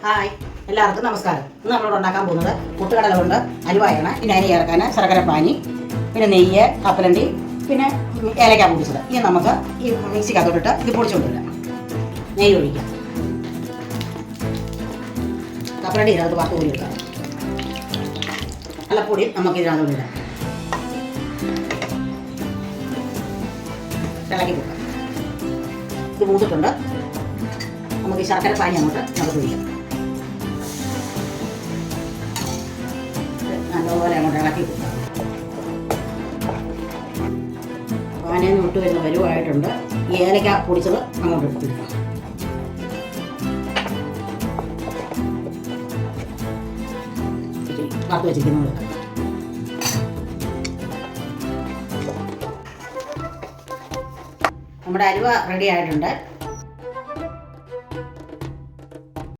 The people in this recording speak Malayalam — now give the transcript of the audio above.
ഹായ്, എല്ലാവർക്കും നമസ്കാരം. ഇന്ന് നമ്മളോട് ഉണ്ടാക്കാൻ പോകുന്നത് പൊട്ടുകടല കൊണ്ട് അലുവായാണ്. പിന്നെ അരി ചേർക്കാൻ ശർക്കര പാനി, പിന്നെ നെയ്യ്, കപ്പലണ്ടി, പിന്നെ ഏലക്ക പൊടിച്ചത്. ഇനി നമുക്ക് ഈ മിക്സിക്കകത്തോട്ടിട്ട് ഇത് പൊടിച്ചുകൊണ്ടില്ല. നെയ്യ് ഒഴിക്കാം, കപ്പലണ്ടി ഇതിനകത്ത് വറുത്ത് കോരി എടുക്കാം. അല്ലപ്പൊടി നമുക്ക് ഇതിനകത്ത് ഇടാം, ഇളക്കി കൊടുക്കാം. ഇത് മൂത്തിട്ടുണ്ട്. നമുക്ക് ഈ ശർക്കര പാനി അങ്ങോട്ട് നമുക്ക് ഒഴിക്കാം. നല്ലപോലെ അങ്ങോട്ട് ഇളക്കി കൊടുക്കാം. പാനയിൽ നിന്ന് വിട്ട് വരുന്ന പരുവായിട്ടുണ്ട്. ഈ ഏലക്ക പൊടിച്ചത് അങ്ങോട്ട് ഇട്ടിരിക്കാം. വറുത്ത് വെച്ചിരിക്കുന്നത് നമ്മുടെ അലുവ റെഡി ആയിട്ടുണ്ട്.